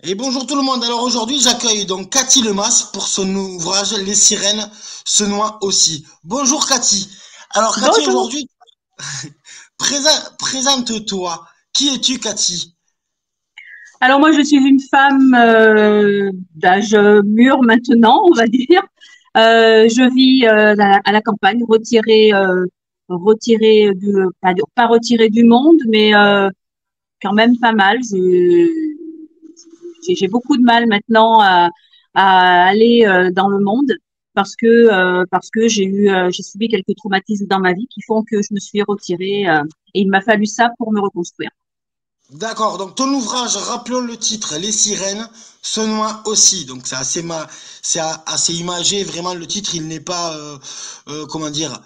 Et bonjour tout le monde. Alors aujourd'hui, j'accueille donc Cathy Lemas pour son ouvrage Les sirènes se noient aussi. Bonjour Cathy. Alors Cathy, Bonjour. aujourd'hui, présente-toi. Qui es-tu Cathy? Alors moi, je suis une femme d'âge mûr maintenant, on va dire. Je vis à la campagne, retirée pas retirée du monde, mais quand même pas mal. J'ai beaucoup de mal maintenant à aller dans le monde parce que j'ai subi quelques traumatismes dans ma vie qui font que je me suis retirée et il m'a fallu ça pour me reconstruire. D'accord. Donc ton ouvrage, rappelons le titre, Les sirènes se noient aussi. Donc c'est assez imagé. Vraiment, le titre, il n'est pas, comment dire,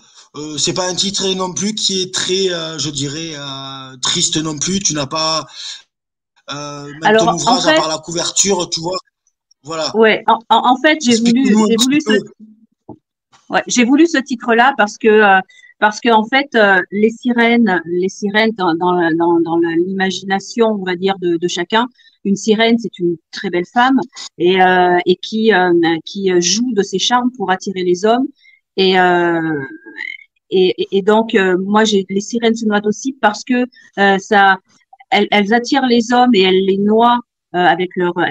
c'est pas un titre non plus qui est très, je dirais, triste non plus. Tu n'as pas, même ton Alors en ouvrage, à fait, part la couverture, tu vois. Voilà. ouais, en fait, Explique-nous un petit peu. j'ai voulu ce titre-là parce que en fait, les sirènes l'imagination, on va dire de chacun, une sirène, c'est une très belle femme et qui joue de ses charmes pour attirer les hommes et donc moi j'ai les sirènes se noient aussi parce que ça elles attirent les hommes et elles les noient elles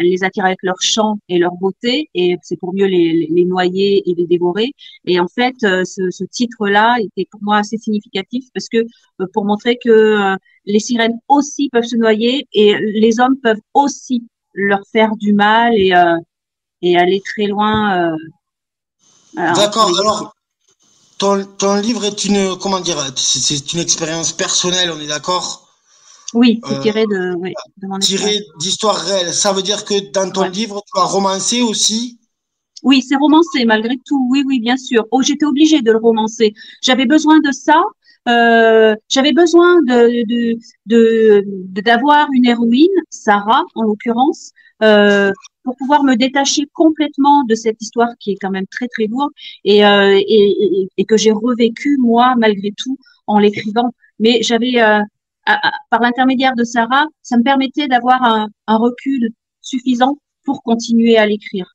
les attirent avec leur chant et leur beauté, et c'est pour mieux les noyer et les dévorer. Et en fait, ce titre-là était pour moi assez significatif parce que pour montrer que les sirènes aussi peuvent se noyer et les hommes peuvent aussi leur faire du mal et aller très loin entre D'accord. les deux. Alors, ton livre est une, comment dire, c'est une expérience personnelle, on est d'accord, Oui, c'est euh, tiré de mon tirée expérience. d'histoires réelles. Ça veut dire que dans ton Ouais. livre, tu as romancé aussi. Oui, c'est romancé malgré tout. Oui, oui, bien sûr. Oh, j'étais obligée de le romancer. J'avais besoin de ça. J'avais besoin d'avoir une héroïne, Sarah en l'occurrence, pour pouvoir me détacher complètement de cette histoire qui est quand même très très lourde et que j'ai revécu moi malgré tout en l'écrivant. Mais par l'intermédiaire de Sarah, ça me permettait d'avoir un recul suffisant pour continuer à l'écrire.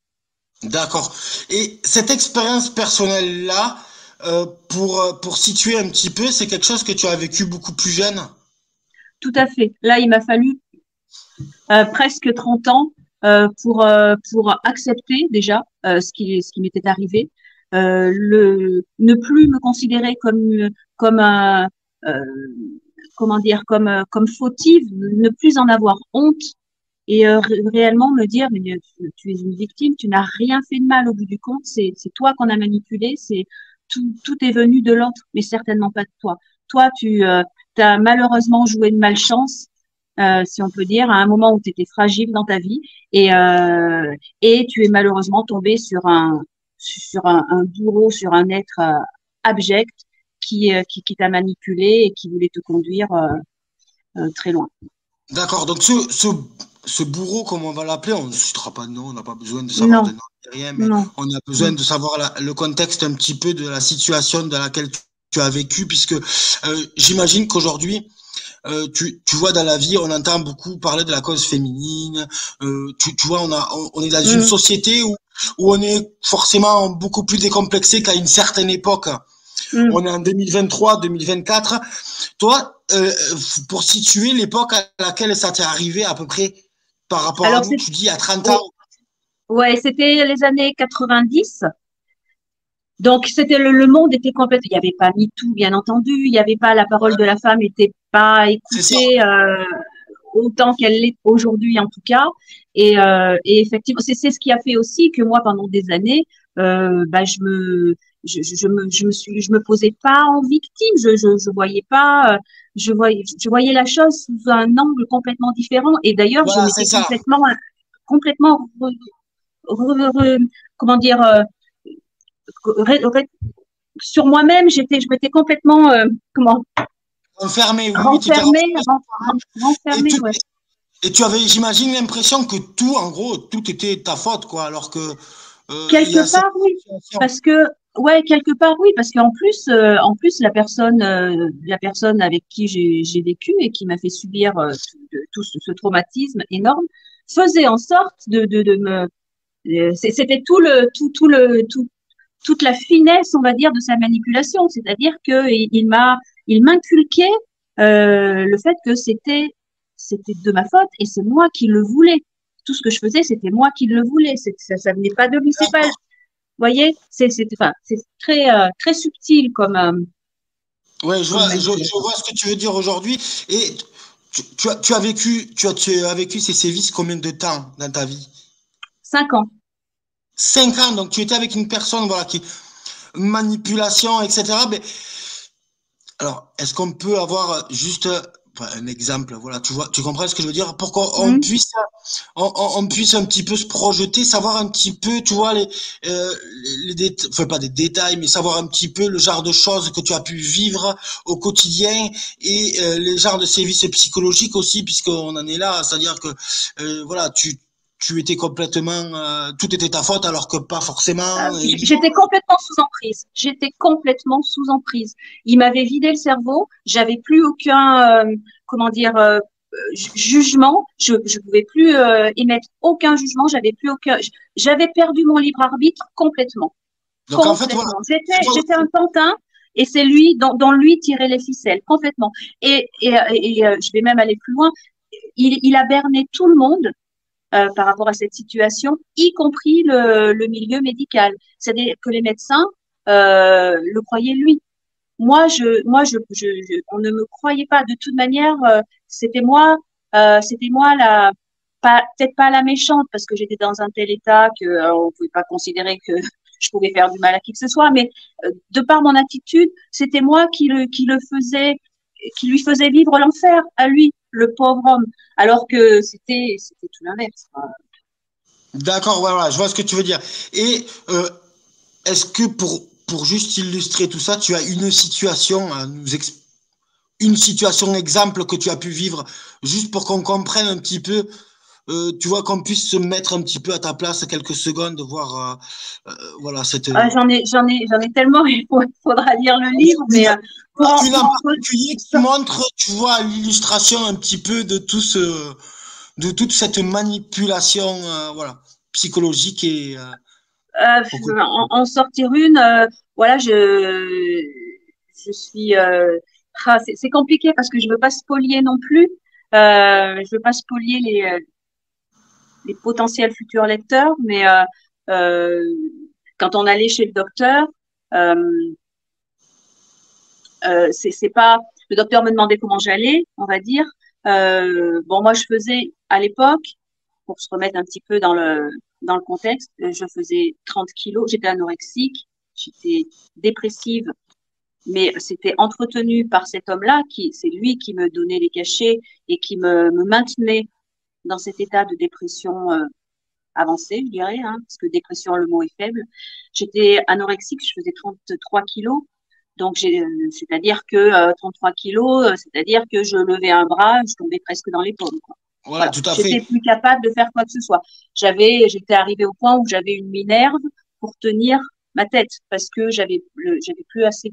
D'accord. Et cette expérience personnelle-là, pour situer un petit peu, c'est quelque chose que tu as vécu beaucoup plus jeune. Tout à fait. Là, il m'a fallu presque 30 ans pour accepter déjà ce qui m'était arrivé, ne plus me considérer comme un, euh, comment dire, comme fautive, ne plus en avoir honte et réellement me dire, mais tu es une victime, tu n'as rien fait de mal au bout du compte, c'est toi qu'on a manipulé, tout est venu de l'autre, mais certainement pas de toi. Toi, tu as malheureusement joué de malchance, si on peut dire, à un moment où tu étais fragile dans ta vie et tu es malheureusement tombé sur un bourreau, sur un être abject qui t'a manipulé et qui voulait te conduire très loin. D'accord. Donc ce bourreau, comme on va l'appeler, on ne citera pas de nom, on n'a pas besoin de savoir Non, de nom, rien, mais non. on a besoin de savoir le contexte un petit peu de la situation dans laquelle tu as vécu, puisque j'imagine qu'aujourd'hui, tu vois, dans la vie, on entend beaucoup parler de la cause féminine. Tu vois, on est dans une Mm. société où on est forcément beaucoup plus décomplexé qu'à une certaine époque. Mm. On est en 2023, 2024. Toi, pour situer l'époque à laquelle ça t'est arrivé à peu près par rapport à Alors, nous, tu dis à 30 ans. oh, ouais, c'était les années 90. Donc, le monde était complètement, il n'y avait pas MeToo, bien entendu, il n'y avait pas, la parole de la femme n'était pas C'est ça. écoutée, autant qu'elle l'est aujourd'hui, en tout cas. Et effectivement, c'est ce qui a fait aussi que moi, pendant des années, bah, je me posais pas en victime, je voyais pas, je voyais la chose sous un angle complètement différent. Et d'ailleurs, je Voilà, c'est m'étais ça. complètement, comment dire, ré- ré- sur moi-même, je m'étais complètement, comment, Enfermé, oui, oui, tu étais renfermée, renfermé. Et, renfermée, tout, ouais. et tu avais, j'imagine, l'impression que tout, en gros, tout était ta faute, quoi, alors que il y Quelque a cette part, oui, situation. parce que, ouais, quelque part, oui, parce qu'en plus, la personne avec qui j'ai vécu et qui m'a fait subir tout ce traumatisme énorme, faisait en sorte de me, c'était toute la finesse, on va dire, de sa manipulation. C'est-à-dire que il m'inculquait le fait que c'était de ma faute et c'est moi qui le voulais. Tout ce que je faisais, c'était moi qui le voulais. Ça venait pas de lui. C'est pas, vous voyez, enfin, c'est très subtil Ouais, comme je manipulation. vois ce que tu veux dire aujourd'hui. Et tu as vécu ces sévices combien de temps dans ta vie? 5 ans. 5 ans, donc tu étais avec une personne, voilà, qui manipulation, etc. Mais alors, est-ce qu'on peut avoir juste enfin, un exemple, voilà, tu vois, tu comprends ce que je veux dire, pour qu'on Hmm. puisse, on puisse un petit peu se projeter, savoir un petit peu, tu vois, enfin pas des détails, mais savoir un petit peu le genre de choses que tu as pu vivre au quotidien et les genres de sévices psychologiques aussi, puisqu'on en est là, c'est-à-dire que, voilà, tu étais complètement, tout était ta faute alors que pas forcément. J'étais complètement sous emprise. J'étais complètement sous emprise. Il m'avait vidé le cerveau. J'avais plus aucun, comment dire, jugement. Je pouvais plus émettre aucun jugement. J'avais perdu mon libre arbitre complètement, Donc en fait, voilà, complètement. tu vois, J'étais un pantin et c'est lui dont lui tirait les ficelles complètement. Je vais même aller plus loin. Il a berné tout le monde par rapport à cette situation, y compris le milieu médical. C'est-à-dire que les médecins le croyaient lui. On ne me croyait pas. De toute manière, c'était moi peut-être pas la méchante parce que j'étais dans un tel état que on pouvait pas considérer que je pouvais faire du mal à qui que ce soit, mais de par mon attitude, c'était moi qui lui faisait vivre l'enfer à lui, le pauvre homme, alors que c'était tout l'inverse. d'accord, voilà, je vois ce que tu veux dire. Et est-ce que pour juste illustrer tout ça, tu as une situation à une situation exemple que tu as pu vivre, juste pour qu'on comprenne un petit peu, tu vois, qu'on puisse se mettre un petit peu à ta place quelques secondes, voir, voilà, J'en ai tellement, faudra lire le livre, mais une, une en pour particulier qui montre, tu vois, l'illustration un petit peu de de toute cette manipulation, voilà, psychologique et au en sortir une, voilà, je suis, c'est compliqué parce que je veux pas spolier non plus, je veux pas spolier les potentiels futurs lecteurs, mais euh, quand on allait chez le docteur, euh, c'est pas, le docteur me demandait comment j'allais, on va dire. Bon, moi, je faisais à l'époque, pour se remettre un petit peu dans le contexte, je faisais 30 kilos, j'étais anorexique, j'étais dépressive, mais c'était entretenu par cet homme-là, c'est lui qui me donnait les cachets et qui me maintenait dans cet état de dépression avancée, je dirais, hein, parce que dépression, le mot est faible. J'étais anorexique, je faisais 33 kilos. Donc, c'est-à-dire que 33 kilos, c'est-à-dire que je levais un bras, je tombais presque dans les pommes, quoi. voilà, Voilà. tout à fait. J'étais plus capable de faire quoi que ce soit. J'étais arrivée au point où j'avais une minerve pour tenir ma tête parce que j'avais plus assez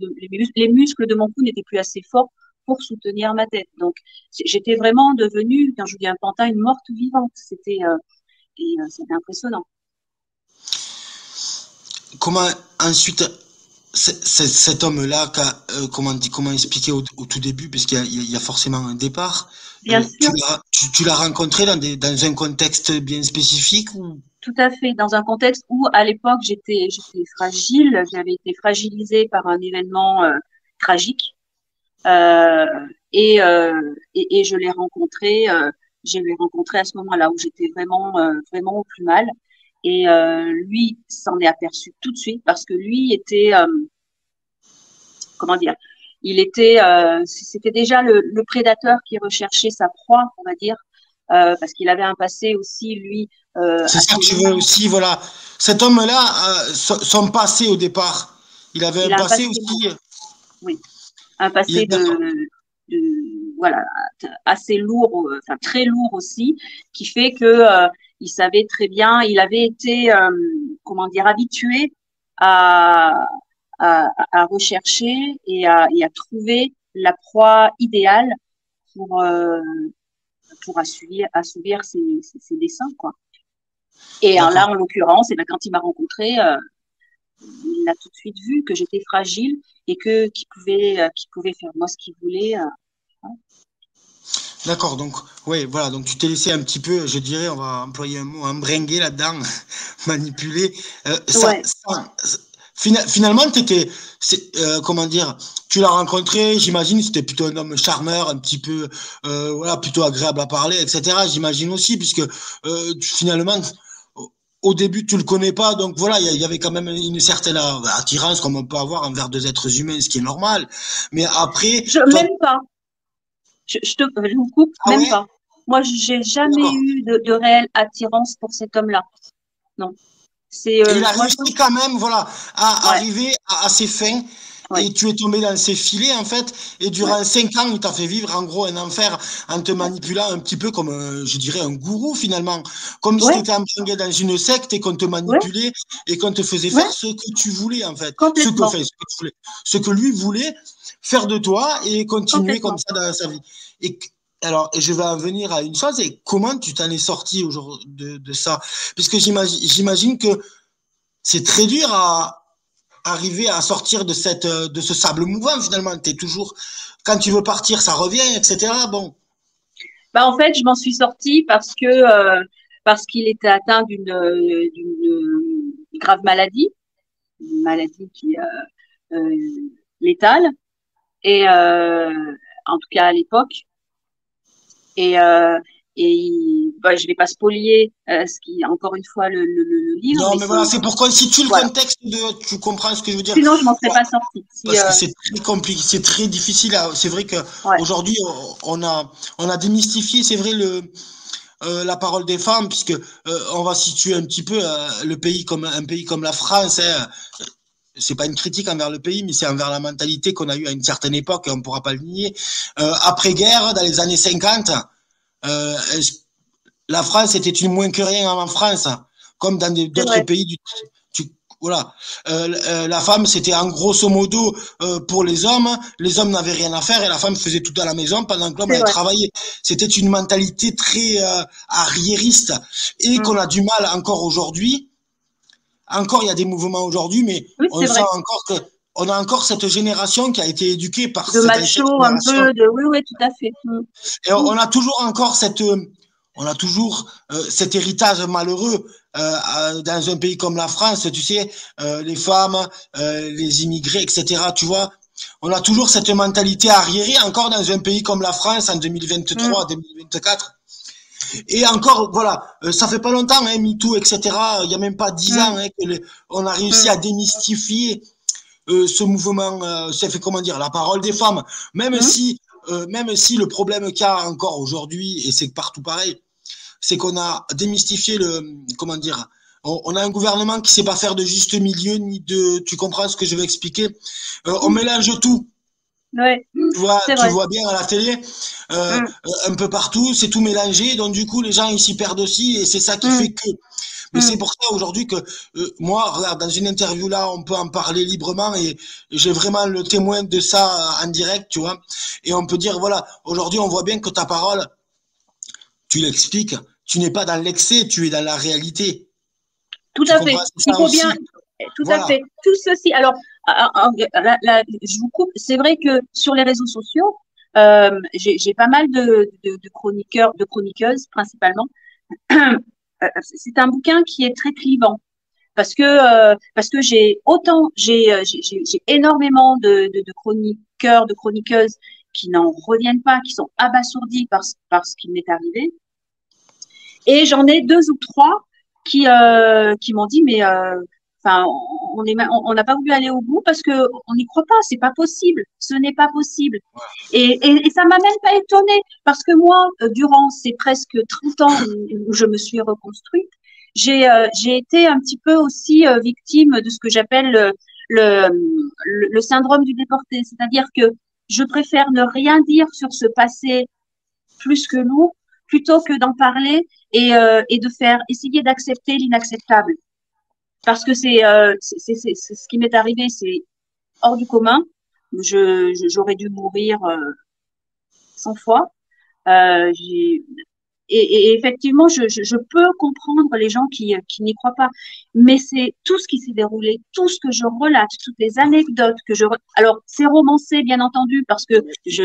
les muscles de mon cou n'étaient plus assez forts pour soutenir ma tête. Donc, j'étais vraiment devenue, quand je vous dis un pantin, une morte vivante. C'était impressionnant. Comment ensuite cet homme-là, comment expliquer au tout début, parce qu'il y a forcément un départ, Bien sûr, tu l'as rencontré dans un contexte bien spécifique ou... tout à fait. Dans un contexte où, à l'époque, j'étais fragile, j'avais été fragilisée par un événement tragique. Euh, et je l'ai rencontré à ce moment-là où j'étais vraiment au plus mal. Et lui s'en est aperçu tout de suite parce que lui était, comment dire, c'était déjà le prédateur qui recherchait sa proie, on va dire, parce qu'il avait un passé aussi, lui, C'est ça assez que tu veux lourd. aussi, voilà. Cet homme-là, son passé au départ, il avait un Il a un passé passé lourd, aussi. oui, un passé D'accord. voilà, assez lourd, enfin très lourd aussi, qui fait que il savait très bien, il avait été, comment dire, habitué à, à rechercher et à trouver la proie idéale pour, pour assouvir ses desseins, quoi. Et là, D'accord. en l'occurrence, et ben, quand il m'a rencontré, il a tout de suite vu que j'étais fragile et qu'il pouvait faire moi ce qu'il voulait. D'accord, donc, ouais, voilà, donc tu t'es laissé un petit peu, je dirais, on va employer un mot, embringuer là-dedans, manipuler. Ouais. Finalement, comment dire, tu l'as rencontré, j'imagine, c'était plutôt un homme charmeur, un petit peu, voilà, plutôt agréable à parler, etc. J'imagine aussi, puisque finalement, au début, tu le connais pas, donc voilà, il y avait quand même une certaine attirance comme on peut avoir envers deux êtres humains, ce qui est normal. Mais après, toi, Même pas. Je vous coupe, ah même ouais, pas. Moi, j'ai jamais d'accord. eu de réelle attirance pour cet homme-là. Non. Et il a Moi, réussi quand même, voilà, à ouais, arriver à ses fins. ouais, Et tu es tombé dans ses filets, en fait. Et ouais, durant 5 ans, il t'a fait vivre, en gros, un enfer en te ouais, manipulant un petit peu comme, je dirais, un gourou, finalement. Comme si tu ouais, étais embringué dans une secte et qu'on te ouais, manipulait et qu'on te faisait ouais, faire ce que tu voulais, en fait. complètement, Ce que tu voulais. Ce que lui voulait faire de toi et continuer comme complètement. ça dans sa vie. Et alors, et je vais en venir à une chose, et comment tu t'en es sorti aujourd'hui de ça? Puisque j'imagine que c'est très dur à arriver à sortir de ce sable mouvant finalement. T'es toujours, quand tu veux partir, ça revient, etc. Bon, Bah, en fait, je m'en suis sortie parce qu'il était atteint d'une grave maladie, une maladie qui létale, et en tout cas à l'époque. Et, bah, je vais pas spolier ce qui, encore une fois, le livre, non, mais mais voilà, c'est c'est pourquoi si tu le voilà. contexte tu comprends ce que je veux dire. Sinon, je m'en serais Voilà, pas sortie. Si, parce que c'est très compliqué, c'est très difficile. C'est vrai que ouais, aujourd'hui, on a démystifié, c'est vrai la parole des femmes, puisque on va situer un petit peu le pays comme un pays comme la France. Hein. C'est pas une critique envers le pays, mais c'est envers la mentalité qu'on a eue à une certaine époque, et on ne pourra pas le nier. Après-guerre, dans les années 50, euh, la France était une moins que rien en France, comme dans c'est d'autres vrai. pays voilà. La femme, c'était en grosso modo pour les hommes n'avaient rien à faire et la femme faisait tout à la maison pendant que l'homme C'est allait vrai. travailler. C'était une mentalité très arriériste et Mm. qu'on a du mal encore aujourd'hui. Encore, il y a des mouvements aujourd'hui, mais Oui, on c'est sent vrai. encore que on a encore cette génération qui a été éduquée par De cette ancienne macho, un génération. peu, de oui, oui, tout à fait. Mm. Et Mm. on a toujours encore on a toujours cet héritage malheureux dans un pays comme la France, tu sais, les femmes, les immigrés, etc. Tu vois, on a toujours cette mentalité arriérée encore dans un pays comme la France en 2023, Mm. 2024. Et encore, voilà, ça fait pas longtemps, hein, MeToo, etc. Il y a même pas 10 ans Mm. hein, on a réussi Mm. à démystifier ce mouvement, ça fait comment dire, la parole des femmes, Mm. même si le problème qu'il y a encore aujourd'hui, et c'est partout pareil, c'est qu'on a démystifié comment dire, on a un gouvernement qui sait pas faire de juste milieu, ni de, tu comprends ce que je veux expliquer, on Mm. mélange tout. Ouais, mm. C'est Tu vrai. vois bien à la télé, Mm. un peu partout, c'est tout mélangé, donc du coup les gens ils s'y perdent aussi, et c'est ça qui Mm. fait que mais c'est Mm. pour ça aujourd'hui que moi, regarde, dans une interview là, on peut en parler librement et j'ai vraiment le témoin de ça en direct, tu vois. Et on peut dire, voilà, aujourd'hui, on voit bien que ta parole, tu l'expliques, tu n'es pas dans l'excès, tu es dans la réalité. Tout Tu à comprends fait. Il ça faut bien, aussi. tout à Voilà. fait. Tout ceci. Alors, je vous coupe. C'est vrai que sur les réseaux sociaux, j'ai pas mal de chroniqueurs, de chroniqueuses principalement. C'est un bouquin qui est très clivant parce que j'ai énormément de chroniqueurs, de chroniqueuses qui n'en reviennent pas, qui sont abasourdis par ce qui m'est arrivé. Et j'en ai deux ou trois qui m'ont dit, mais enfin, on n'a pas voulu aller au bout parce que on n'y croit pas, c'est pas possible, ce n'est pas possible. Et ça m'a même pas étonnée parce que moi, durant ces presque 30 ans où je me suis reconstruite, j'ai été un petit peu aussi victime de ce que j'appelle le, le syndrome du déporté, c'est-à-dire que je préfère ne rien dire sur ce passé plus que lourd plutôt que d'en parler et de faire essayer d'accepter l'inacceptable. Parce que c'est ce qui m'est arrivé, c'est hors du commun. J'aurais dû mourir 100 fois. J'ai et effectivement, je peux comprendre les gens qui n'y croient pas, mais c'est tout ce qui s'est déroulé, tout ce que je relate, toutes les anecdotes que alors c'est romancé bien entendu parce que j'étais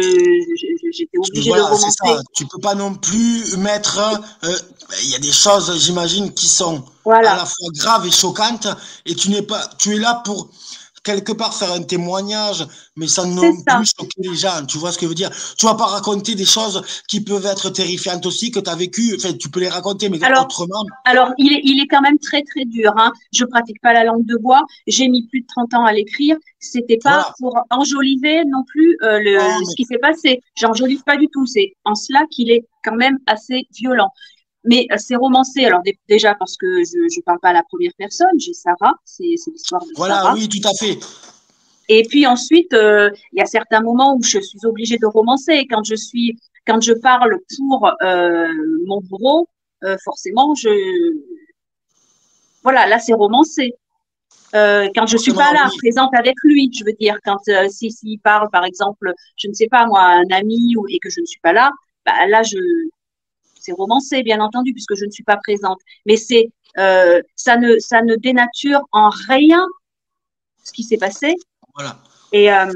obligée de Voilà, c'est romancer. ça. Tu peux pas non plus mettre. Il y a des choses, j'imagine, qui sont à Voilà, la fois graves et choquantes, et tu n'es pas. Tu es là pour quelque part faire un témoignage, mais sans c'est non ça. plus choquer les gens. Tu vois ce que je veux dire? Tu vas pas raconter des choses qui peuvent être terrifiantes aussi que tu as vécues. Enfin, tu peux les raconter, mais Alors, autrement. alors, il est quand même très très dur, hein. Je pratique pas la langue de bois. J'ai mis plus de 30 ans à l'écrire. C'était pas Voilà. pour enjoliver non plus Non, ce qui s'est passé. J'enjolive pas du tout. C'est en cela qu'il est quand même assez violent. Mais c'est romancé. Alors déjà parce que je parle pas à la première personne. J'ai Sarah. C'est l'histoire de voilà, Sarah. oui, tout à fait. Et puis ensuite, il y a certains moments où je suis obligée de romancer. Quand je parle pour mon bourreau, forcément, voilà, là c'est romancé. Quand je suis Forcément, pas là, oui. présente avec lui, je veux dire, quand s'il parle, par exemple, je ne sais pas moi, à un ami et que je ne suis pas là, bah, là c'est romancé, bien entendu, puisque je ne suis pas présente. Mais ça ne dénature en rien ce qui s'est passé. Voilà. Et, euh,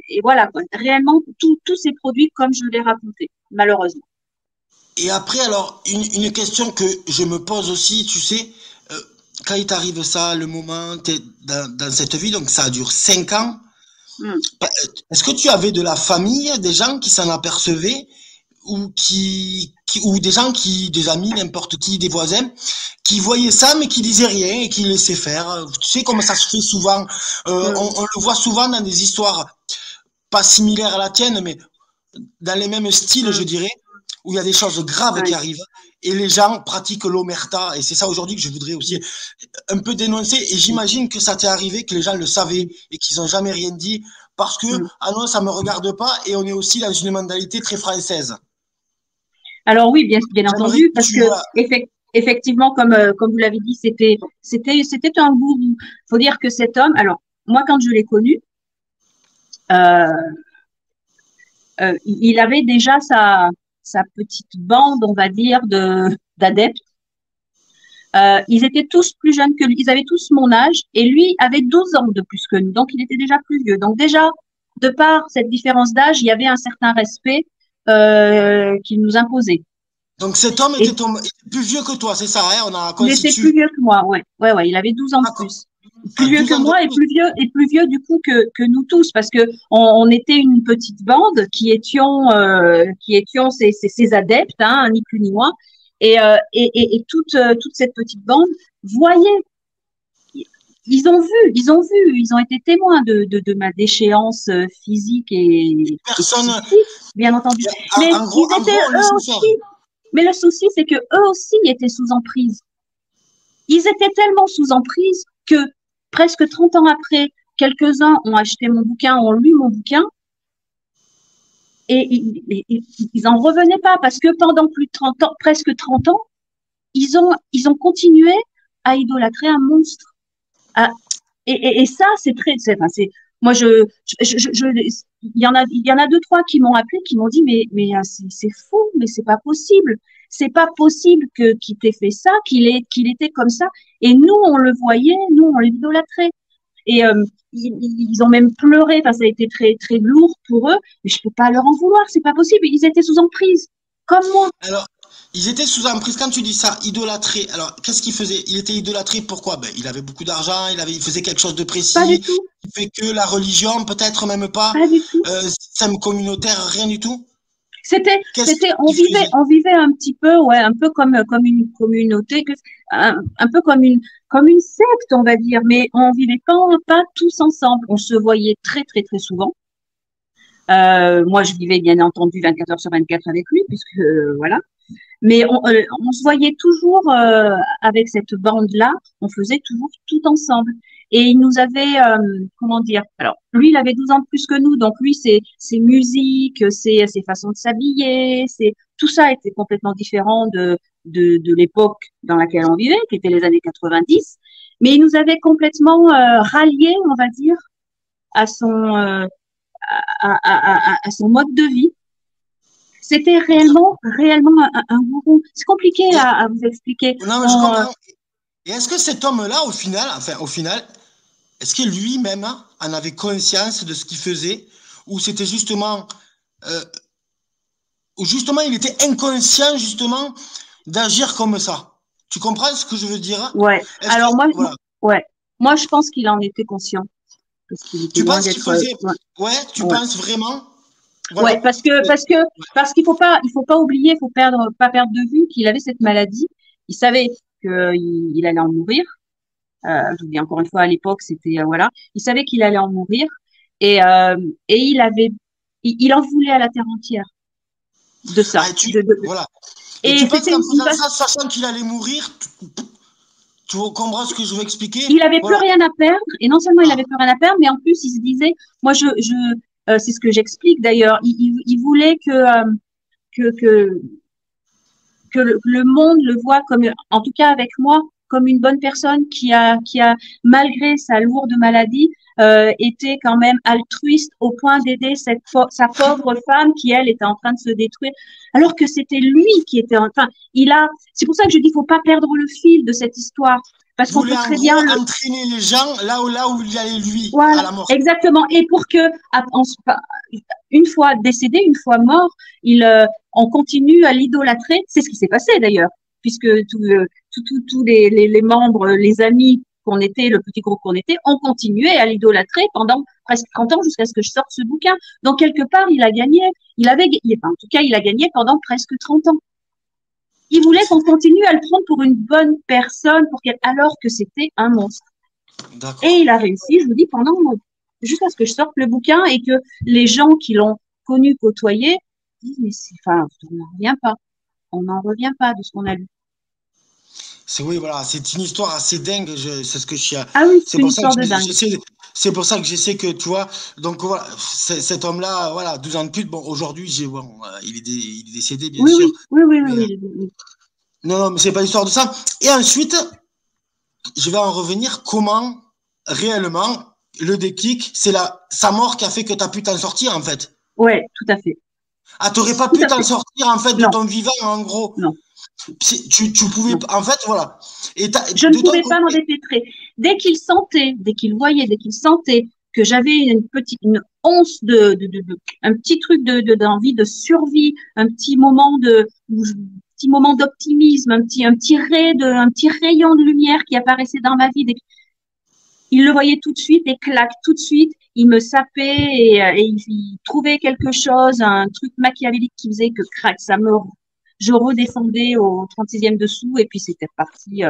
et voilà, quoi. Réellement, tout s'est produit comme je l'ai raconté, malheureusement. Et après, alors, une question que je me pose aussi, tu sais, euh, quand il t'arrive ça, le moment, t'es dans cette vie, donc ça dure 5 ans, Hmm. est-ce que tu avais de la famille, des gens qui s'en apercevaient, ou ou des gens des amis, n'importe qui, des voisins, qui voyaient ça, mais qui disaient rien et qui laissaient faire? Tu sais comment ça se fait souvent, Hmm. on le voit souvent dans des histoires pas similaires à la tienne, mais dans les mêmes styles, je Hmm. dirais, où il y a des choses graves qui Ouais. arrivent et les gens pratiquent l'omerta. Et c'est ça aujourd'hui que je voudrais aussi un peu dénoncer. Et j'imagine que ça t'est arrivé, que les gens le savaient et qu'ils n'ont jamais rien dit parce que, Hmm. ah non, ça me regarde pas et on est aussi dans une mentalité très française. Alors oui, bien J'aimerais entendu, que parce tu, que effectivement, comme vous l'avez dit, c'était un gourou. Faut dire que cet homme, alors moi quand je l'ai connu, euh, il avait déjà sa petite bande, on va dire, d'adeptes. Ils étaient tous plus jeunes que lui, ils avaient tous mon âge, et lui avait 12 ans de plus que nous, donc il était déjà plus vieux. Donc déjà, de par cette différence d'âge, il y avait un certain respect qu'il nous imposait. donc cet homme Et était plus vieux que toi, c'est ça, hein, on a il était plus constitué. vieux que moi, ouais, ouais, ouais, il avait 12 ans de D'accord. plus. Plus À vieux 12 que ans de moi plus. et plus vieux du coup que nous tous, parce que on était une petite bande qui étions ces adeptes, hein, ni plus ni moins, et toute cette petite bande voyait, ils ont été témoins de ma déchéance physique et Personne, psychique, bien entendu. Mais ils en étaient gros, on le eux sait faire. aussi. Mais le souci, c'est que eux aussi étaient sous emprise. Ils étaient tellement sous emprise que presque 30 ans après, quelques-uns ont acheté mon bouquin, ont lu mon bouquin, et ils en revenaient pas parce que pendant plus de 30 ans, presque 30 ans, ils ont continué à idolâtrer un monstre. À- et ça, enfin, moi, il y en a deux, trois qui m'ont appelé, qui m'ont dit, mais c'est fou, mais c'est pas possible. C'est pas possible qu'il t'ait fait ça, qu'il était comme ça. Et nous, on le voyait, nous, on l'idolâtrait. Et ils ont même pleuré. Enfin, ça a été très, très lourd pour eux. Mais je peux pas leur en vouloir. C'est pas possible. Ils étaient sous emprise, comme moi. Alors, ils étaient sous emprise. Quand tu dis ça, idolâtré. Alors, qu'est-ce qu'il faisait? Il était idolâtré pourquoi? Ben, il avait beaucoup d'argent, il faisait quelque chose de Pas du précis. tout. Il fait que la religion, peut-être même pas. Pas du tout. Système communautaire, rien du tout. Qu'est-ce qu'il faisait? On vivait un petit peu, ouais, un peu comme une communauté, un peu comme une secte, on va dire, mais on vivait pas tous ensemble. On se voyait très, très, très souvent. Moi, je vivais bien entendu 24 heures sur 24 avec lui, puisque voilà. Mais on se voyait toujours avec cette bande-là. On faisait toujours tout ensemble. Et il nous avait, comment dire, alors lui, il avait 12 ans de plus que nous, donc lui, ses musiques, ses façons de s'habiller, tout ça était complètement différent de l'époque dans laquelle on vivait, qui était les années 90. Mais il nous avait complètement ralliés, on va dire, à son, à son mode de vie. c'était réellement un gourou. C'est compliqué Et, à vous expliquer. non, mais je comprends. Et est-ce que cet homme-là, au final, est-ce que lui-même en avait conscience de ce qu'il faisait, ou c'était justement, euh, ou justement il était inconscient justement d'agir comme ça? Tu comprends ce que je veux dire? Ouais. Est-ce que Alors voilà, ouais. Moi, je pense qu'il en était conscient parce qu'il était tu loin penses qu'il d'être. faisait, Ouais, ouais, tu ouais. penses vraiment, Ouais, voilà. parce qu'il faut pas oublier, pas perdre de vue qu'il avait cette maladie. Il savait qu'il allait en mourir. Je vous dis encore une fois, à l'époque, c'était voilà. Il savait qu'il allait en mourir et il en voulait à la terre entière de ça. Ah, voilà. Et Et tu penses c'était qu'en faisant ça, sachant qu'il allait mourir, tu comprends ce que je veux expliquer? il avait plus Voilà. rien à perdre et non seulement il Ah, avait plus rien à perdre, mais en plus il se disait, moi c'est ce que j'explique d'ailleurs. Il voulait que que que le monde le voit comme, en tout cas avec moi, comme une bonne personne qui a malgré sa lourde maladie, été quand même altruiste au point d'aider sa pauvre femme qui, elle, était en train de se détruire, alors que c'était lui qui était enfin, c'est pour ça que je dis, faut pas perdre le fil de cette histoire, parce il qu'on voulait peut en très bien gros entraîner les gens là où il allait lui, à voilà, la mort. exactement. Et pour que, une fois décédé, une fois mort, on continue à l'idolâtrer. C'est ce qui s'est passé d'ailleurs, puisque tous les membres, les amis qu'on était, le petit groupe qu'on était, ont continué à l'idolâtrer pendant presque 30 ans jusqu'à ce que je sorte ce bouquin. Donc quelque part, il a gagné. En tout cas, il a gagné pendant presque 30 ans. Il voulait qu'on continue à le prendre pour une bonne personne, alors que c'était un monstre. Et D'accord. il a réussi, je vous dis, jusqu'à ce que je sorte le bouquin et que les gens qui l'ont connu, côtoyé, disent, mais enfin, on n'en revient pas de ce qu'on a lu. Oui, voilà, c'est une histoire assez dingue. C'est ce que je suis. Ah oui, C'est c'est une pour ça que histoire de dingue. j'essaie. C'est pour ça que j'essaie que tu vois. Donc voilà, cet homme-là, voilà, 12 ans de plus. Bon, aujourd'hui, il est décédé, bien Oui, sûr. oui, Mais oui, oui. non, non, mais c'est pas l'histoire de ça. Et ensuite, je vais en revenir. Comment réellement le déclic, c'est sa mort qui a fait que tu as pu t'en sortir en fait. Ouais, tout à fait. Ah, t'aurais pas Tout pu à t'en fait. sortir en fait de Non, ton vivant en gros. non, Tu pouvais, non. en fait, voilà. Et Je ne de ton pouvais pas m'en côté, dépêtrer. Dès qu'il voyait, dès qu'il sentait que j'avais une once un petit truc d'envie de survie, petit moment d'optimisme, un petit rayon de lumière qui apparaissait dans ma vie. Il le voyait tout de suite et clac, tout de suite, il me sapait et il trouvait quelque chose, un truc machiavélique qui faisait que crac, je redescendais au 36e dessous et puis c'était reparti.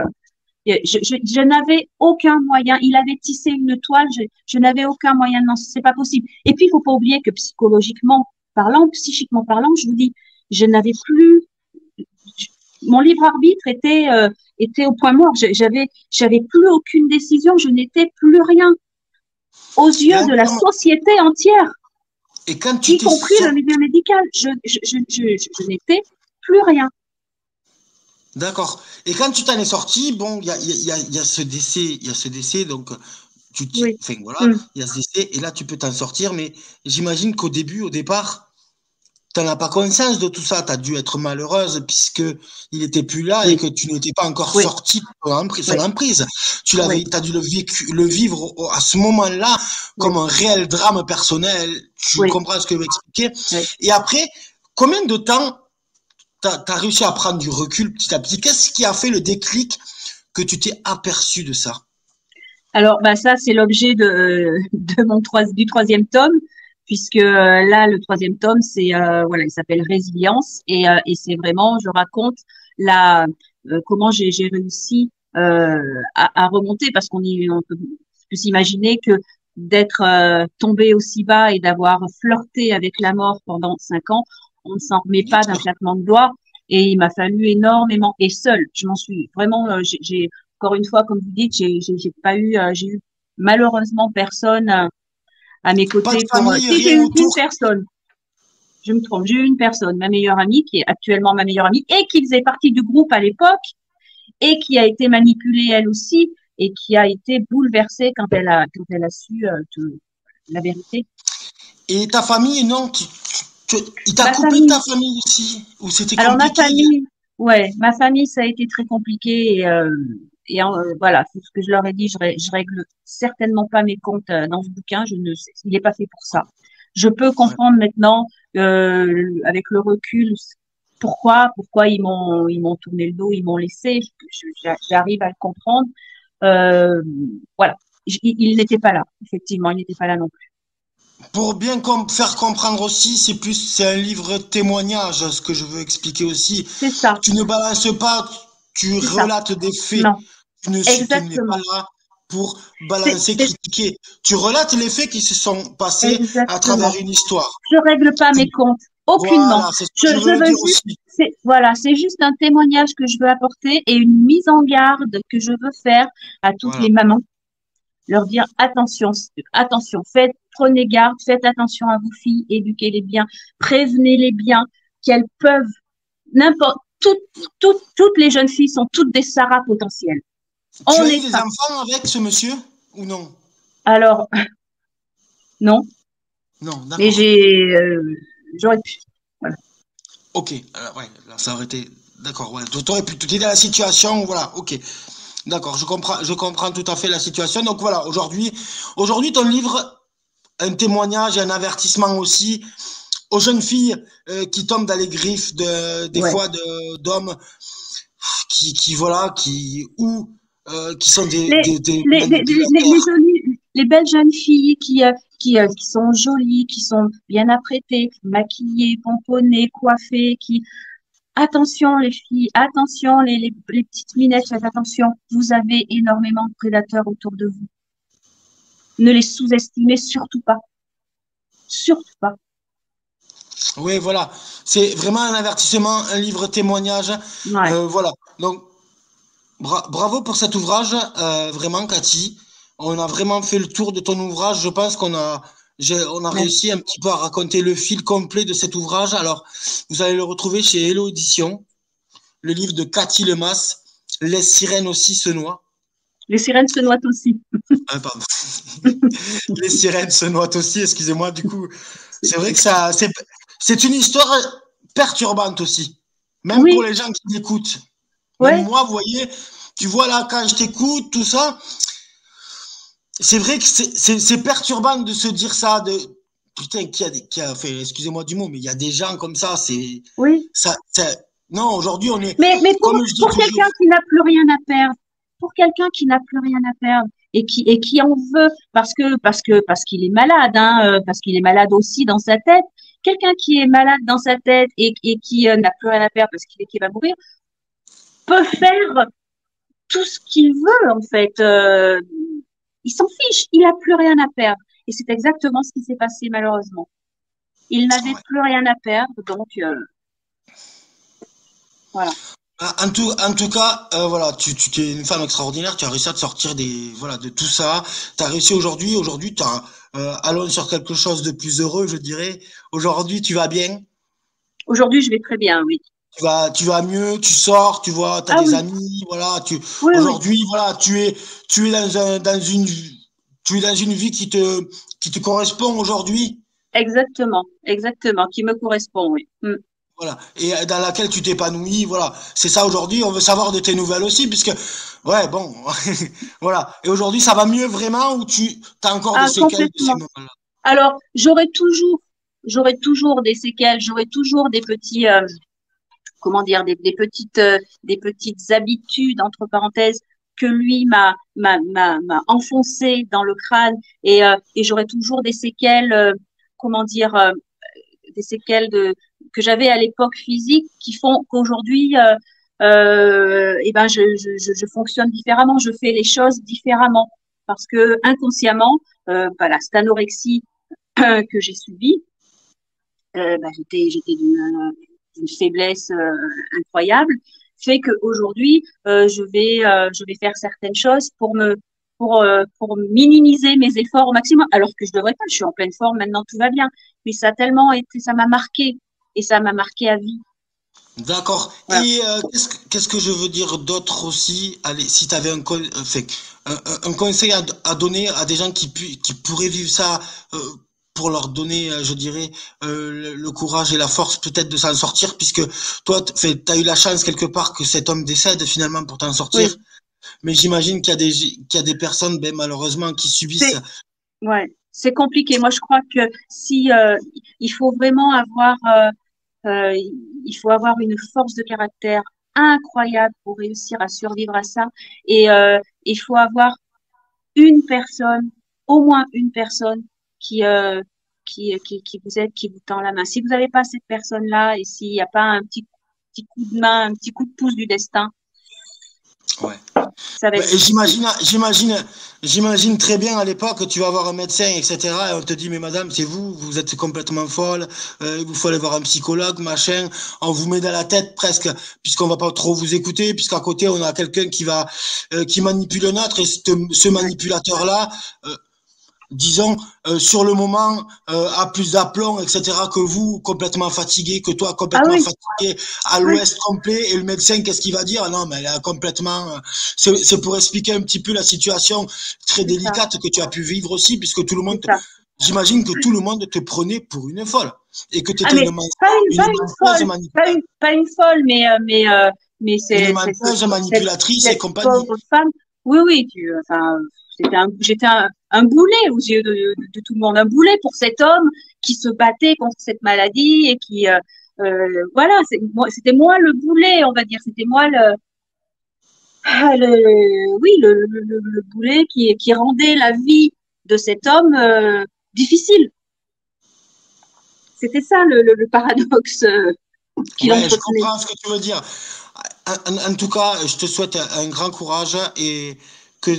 Je n'avais aucun moyen. Il avait tissé une toile. Je n'avais aucun moyen. Non, c'est pas possible. Et puis, il faut pas oublier que psychologiquement parlant, psychiquement parlant, je vous dis, je n'avais plus. Mon libre arbitre était au point mort. J'avais plus aucune décision. Je n'étais plus rien aux et yeux en de la termes- société entière, et quand tu y t'es compris le sorti, milieu médical. Je n'étais plus rien. d'accord. Et quand tu t'en es sorti, bon, il y a ce décès, donc Oui. enfin voilà, Mm. il y a ce décès, et là tu peux t'en sortir, mais j'imagine au départ, tu n'as pas conscience de tout ça, tu as dû être malheureuse puisque il était plus là et Oui. que tu n'étais pas encore Oui. sorti de son Oui. emprise. Oui. T'as dû le vivre à ce moment-là comme Oui. un réel drame personnel. Tu Oui. comprends ce que je veux expliquer? Oui. Et après, combien de temps t'as réussi à prendre du recul petit à petit? Qu'est-ce qui a fait le déclic que tu t'es aperçu de ça? Alors, bah ça, c'est l'objet du troisième tome, puisque là, le troisième tome, voilà, il s'appelle Résilience, et c'est vraiment, je raconte comment j'ai réussi à remonter, parce on peut s'imaginer que d'être tombé aussi bas et d'avoir flirté avec la mort pendant 5 ans, on ne s'en remet Bien pas d'un sûr. claquement de doigts. Et il m'a fallu énormément, et seul, je m'en suis vraiment, encore une fois, comme vous dites, j'ai eu malheureusement personne à mes Pas de côtés pour. famille, Si j'ai rien eu une autour. personne, je me trompe, j'ai eu une personne, ma meilleure amie, qui est actuellement ma meilleure amie et qui faisait partie du groupe à l'époque et qui a été manipulée elle aussi et qui a été bouleversée quand elle a su la vérité. Et ta famille, non, Il t'a Ma coupé de ta famille, famille aussi? Ou c'était alors ma compliqué? famille, ouais, ma famille, ça a été très compliqué voilà, c'est ce que je leur ai dit, je règle certainement pas mes comptes dans ce bouquin, je ne sais, il n'est pas fait pour ça. Je peux Ouais. comprendre maintenant, avec le recul, pourquoi ils m'ont tourné le dos, ils m'ont laissé, j'arrive à le comprendre. Euh, voilà, il n'était pas là, effectivement, il n'était pas là non plus. Pour bien faire comprendre aussi, c'est un livre témoignage, ce que je veux expliquer aussi. C'est ça, Tu ne balances pas, tu c'est ça. relates des faits. Non, Tu n'es pas exactement. là pour C'est, balancer, c'est critiquer. Tu relates les faits qui se sont passés à travers exactement. une histoire. Je règle pas mes comptes, aucunement. Voilà, c'est ce que je Je veux veux dire juste, aussi. voilà, c'est juste un témoignage que je veux apporter et une mise en garde que je veux faire à toutes Voilà. les mamans. Leur dire attention, attention, prenez garde, faites attention à vos filles, éduquez-les bien, prévenez-les bien qu'elles peuvent, n'importe, toutes les jeunes filles sont toutes des Sarah potentielles. Tu On as eu est des ça. enfants avec ce monsieur ou non? Alors, non, Non, mais d'accord. j'aurais pu. Voilà. Ok, ouais, là, ça aurait été. D'accord, ouais. Tu aurais pu, tu étais dans la situation, voilà, ok. D'accord, je comprends tout à fait la situation. Donc voilà, aujourd'hui, ton livre, un témoignage et un avertissement aussi aux jeunes filles qui tombent dans les griffes des Ouais. fois d'hommes voilà, qui sont les, des les manipulateurs. jolies, les belles jeunes filles qui sont jolies, qui sont bien apprêtées, maquillées, pomponnées, coiffées, attention les filles, attention les petites minettes, faites attention, vous avez énormément de prédateurs autour de vous. Ne les sous-estimez surtout pas, surtout pas. Oui, voilà, c'est vraiment un avertissement, un livre témoignage. Ouais, Voilà, donc bravo pour cet ouvrage, vraiment, Cathy. On a vraiment fait le tour de ton ouvrage. Je pense on a réussi merci. un petit peu à raconter le fil complet de cet ouvrage. Alors, vous allez le retrouver chez Hello Édition, le livre de Cathy Lemas, Les sirènes aussi se noient. Les sirènes se noient aussi. Pardon. Les sirènes se noient aussi, excusez-moi. Du coup, c'est vrai que c'est une histoire perturbante aussi, même pour Oui, les gens qui l'écoutent. Même ouais, moi, vous voyez, tu vois là, quand je t'écoute, tout ça, c'est vrai que c'est perturbant de se dire ça, de putain, qui a fait, excusez-moi du mot, mais il y a des gens comme ça, oui. ça, non, aujourd'hui, on est, Mais comme je dis pour quelqu'un toujours, qui n'a plus rien à perdre, pour quelqu'un qui n'a plus rien à perdre et qui en veut parce qu'il est malade, hein, parce qu'il est malade aussi dans sa tête, quelqu'un qui est malade dans sa tête et qui n'a plus rien à perdre parce qu'il va mourir, peut faire tout ce qu'il veut en fait. Il s'en fiche, il n'a plus rien à perdre. Et c'est exactement ce qui s'est passé malheureusement. Il n'avait ouais. plus rien à perdre, donc voilà. En tout cas, voilà, tu es une femme extraordinaire, tu as réussi à te sortir voilà, de tout ça. Tu as réussi aujourd'hui, allons sur quelque chose de plus heureux, je dirais. Aujourd'hui, tu vas bien, Aujourd'hui, je vais très bien, oui. tu vas mieux, tu sors, tu vois, tu as Ah des oui, amis, voilà, oui, oui. aujourd'hui, voilà, tu es tu es dans une vie qui te correspond aujourd'hui. Exactement, exactement, qui me correspond, oui. Mm. Voilà. Et dans laquelle tu t'épanouis, voilà. C'est ça aujourd'hui, on veut savoir de tes nouvelles aussi, puisque, ouais, bon, voilà. Et aujourd'hui, ça va mieux vraiment ou tu as encore des Ah, séquelles de ces complètement. moments-là? Alors, j'aurai toujours des séquelles, j'aurai toujours des petits, comment dire, des petites habitudes, entre parenthèses, que lui m'a enfoncé dans le crâne et j'aurai toujours des séquelles, comment dire, des séquelles que j'avais à l'époque physique qui font qu'aujourd'hui, eh ben je fonctionne différemment, je fais les choses différemment parce que inconsciemment, voilà, cette anorexie que j'ai subie, j'étais d'une faiblesse incroyable, fait qu'aujourd'hui, je vais faire certaines choses pour minimiser mes efforts au maximum, alors que je devrais pas, je suis en pleine forme, maintenant tout va bien. Mais ça a tellement été, ça m'a marqué, et ça m'a marqué à vie. D'accord. Voilà. Et qu'est-ce que je veux dire d'autre aussi? Allez, si tu avais un conseil à donner à des gens qui pourraient vivre ça, pour leur donner, je dirais, le courage et la force peut-être de s'en sortir, puisque toi, tu as eu la chance quelque part que cet homme décède finalement pour t'en sortir. Oui, Mais j'imagine qu'il y a des personnes, ben, malheureusement, qui subissent. c'est ouais, c'est compliqué. Moi, je crois que si il faut vraiment avoir euh, il faut avoir une force de caractère incroyable pour réussir à survivre à ça. Et il faut avoir une personne, au moins une personne qui, qui vous aide, qui vous tend la main. Si vous n'avez pas cette personne-là et s'il n'y a pas un petit coup de main, un petit coup de pouce du destin, Ouais. ça va Ouais, être et difficile. j'imagine très bien à l'époque, tu vas voir un médecin, etc. Et on te dit, mais madame, c'est vous, vous êtes complètement folle, il vous faut aller voir un psychologue, machin. On vous met dans la tête presque, puisqu'on va pas trop vous écouter, puisqu'à côté, on a quelqu'un qui manipule le nôtre, et ce Ouais. manipulateur-là, euh, disons, sur le moment, a plus d'aplomb, etc., que vous, complètement fatigué, que toi, Ah complètement oui, fatigué, à oui, l'ouest complet, et le médecin, qu'est-ce qu'il va dire? Non, mais elle a complètement... c'est pour expliquer un petit peu la situation très c'est ça, délicate que tu as pu vivre aussi, puisque tout le c'est monde... ça. J'imagine que tout le monde te prenait pour une folle, et que tu Ah étais mais une pas une menteuse folle, manipulatrice, pas une folle, mais une c'est menteuse manipulatrice et cette compagnie. pauvre femme. Oui, oui, enfin, j'étais un boulet aux yeux de tout le monde, un boulet pour cet homme qui se battait contre cette maladie et qui, voilà, c'était moi le boulet, on va dire, c'était moi oui, le boulet qui rendait la vie de cet homme difficile. C'était ça le paradoxe qu'il Ouais, je entretenait. comprends ce que tu veux dire. En tout cas, je te souhaite un grand courage et que,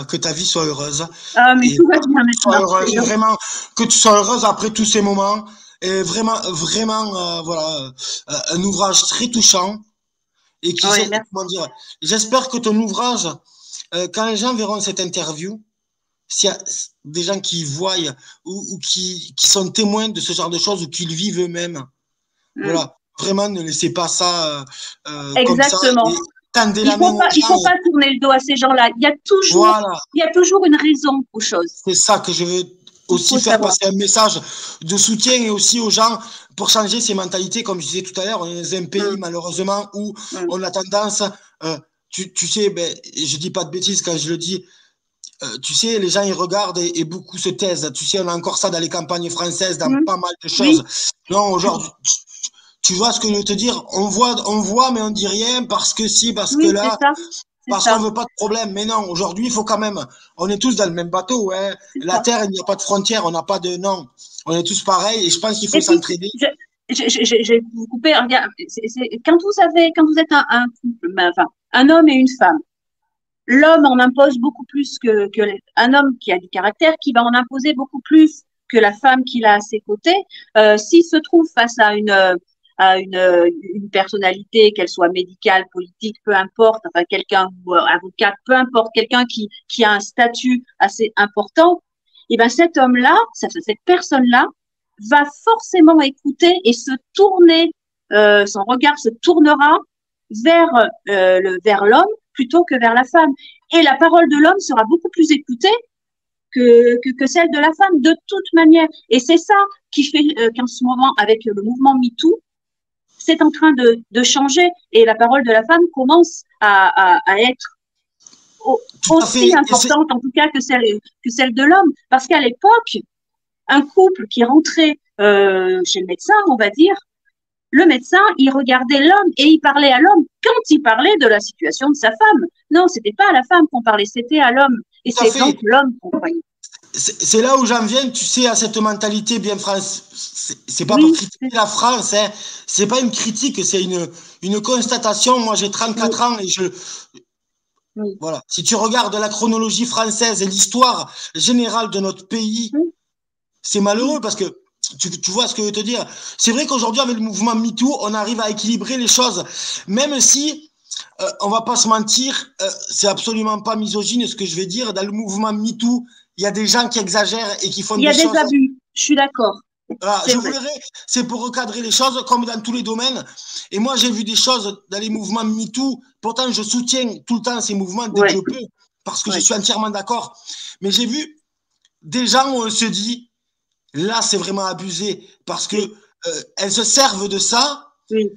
que ta vie soit heureuse. Ah, mais Et tout va bien sois maintenant. C'est heureuse, et gentil. vraiment, que tu sois heureuse après tous ces moments. Et vraiment, vraiment, voilà, un ouvrage très touchant. Et Ouais, merci. comment dire, j'espère que ton ouvrage, quand les gens verront cette interview, s'il y a des gens qui voient ou qui sont témoins de ce genre de choses ou qui le vivent eux-mêmes, Mm. voilà, vraiment ne laissez pas ça comme ça Exactement. et tendez la main aux Il gens. faut pas tourner le dos à ces gens-là. Voilà, Il y a toujours une raison aux choses. c'est ça que je veux Il aussi faut faire savoir. passer un message de soutien et aussi aux gens pour changer ces mentalités. Comme je disais tout à l'heure, on est dans un pays Mm, malheureusement où mm, on a tendance, tu sais, ben, je dis pas de bêtises quand je le dis, tu sais, les gens ils regardent et beaucoup se taisent. Tu sais, on a encore ça dans les campagnes françaises, dans mm. pas mal de choses. Oui, Non, aujourd'hui, tu vois ce que je veux te dire? On voit, mais on dit rien parce que si, parce que oui, c'est là, ça. C'est parce qu'on ça. veut pas de problème. Mais non, aujourd'hui, il faut quand même. On est tous dans le même bateau, hein. C'est La ça. Terre, il n'y a pas de frontières, on n'a pas de non. On est tous pareils et je pense qu'il faut Et puis, s'entraider. je vais vous couper. Regarde, quand vous êtes un couple, ben, enfin, un homme et une femme, l'homme en impose beaucoup plus un homme qui a du caractère, qui va en imposer beaucoup plus que la femme qu'il a à ses côtés. S'il se trouve face à une personnalité, qu'elle soit médicale, politique, peu importe, enfin quelqu'un ou avocat, peu importe, quelqu'un qui a un statut assez important, et ben cet homme-là, cette personne-là, va forcément écouter et se tourner, son regard se tournera vers vers l'homme plutôt que vers la femme. Et la parole de l'homme sera beaucoup plus écoutée que celle de la femme, de toute manière. Et c'est ça qui fait qu'en ce moment, avec le mouvement MeToo, c'est en train de changer et la parole de la femme commence à être Tout à aussi fait. Et c'est importante, en tout cas, que celle de l'homme. Parce qu'à l'époque, un couple qui rentrait chez le médecin, on va dire, le médecin, il regardait l'homme et il parlait à l'homme quand il parlait de la situation de sa femme. Non, c'était pas à la femme qu'on parlait, c'était à l'homme. Et tout à c'est donc fait. l'homme qu'on croyait. C'est là où j'en viens, tu sais, à cette mentalité bien française. C'est pas pour Oui, critiquer la France, hein. C'est pas une critique, c'est une constatation. Moi, j'ai oui, 34 ans et oui, voilà. Si tu regardes la chronologie française et l'histoire générale de notre pays, oui, c'est malheureux parce que tu vois ce que je veux te dire. C'est vrai qu'aujourd'hui, avec le mouvement MeToo, on arrive à équilibrer les choses, même si on va pas se mentir, c'est absolument pas misogyne ce que je vais dire. Dans le mouvement MeToo, il y a des gens qui exagèrent et qui font il y des a des choses. abus, je suis d'accord, Voilà, c'est je vrai. voudrais, c'est pour recadrer les choses comme dans tous les domaines. Et moi, j'ai vu des choses dans les mouvements MeToo. Pourtant, je soutiens tout le temps ces mouvements dès que je Ouais, peux, parce que je ouais. suis entièrement d'accord. Mais j'ai vu des gens où on se dit, là, c'est vraiment abusé parce que oui, elles se servent de ça oui,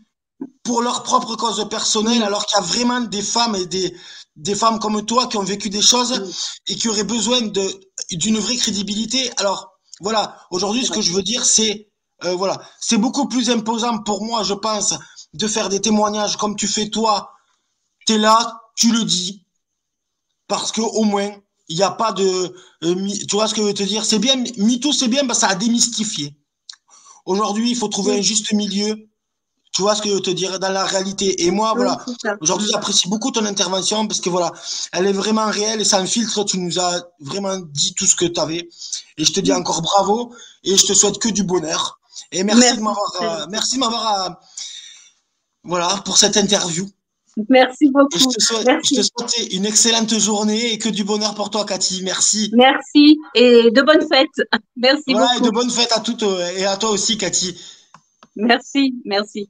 pour leur propre cause personnelle, oui, alors qu'il y a vraiment des femmes et des femmes comme toi qui ont vécu des choses oui, et qui auraient besoin d'une vraie crédibilité. Alors, voilà, aujourd'hui, c'est ce vrai. que je veux dire, c'est, voilà, c'est beaucoup plus imposant pour moi, je pense, de faire des témoignages comme tu fais toi. T'es là, tu le dis, parce que au moins, il n'y a pas de, tu vois ce que je veux te dire? C'est bien, MeToo, c'est bien, parce que ça a démystifié. Aujourd'hui, il faut trouver un Oui, juste milieu. Tu vois ce que je veux te dire dans la réalité. Et moi, oui, voilà, c'est ça. aujourd'hui, j'apprécie beaucoup ton intervention parce que voilà, elle est vraiment réelle et sans filtre. Tu nous as vraiment dit tout ce que tu avais. Et je te dis Mm. encore bravo et je te souhaite que du bonheur. Et Merci, c'est très gentil. merci de m'avoir, voilà, pour cette interview. Merci Et beaucoup. je te Merci. souhaite une excellente journée et que du bonheur pour toi, Cathy. Merci. Merci et de bonnes fêtes. Merci Voilà, et de beaucoup. bonnes fêtes à toutes et à toi aussi, Cathy. Merci, merci.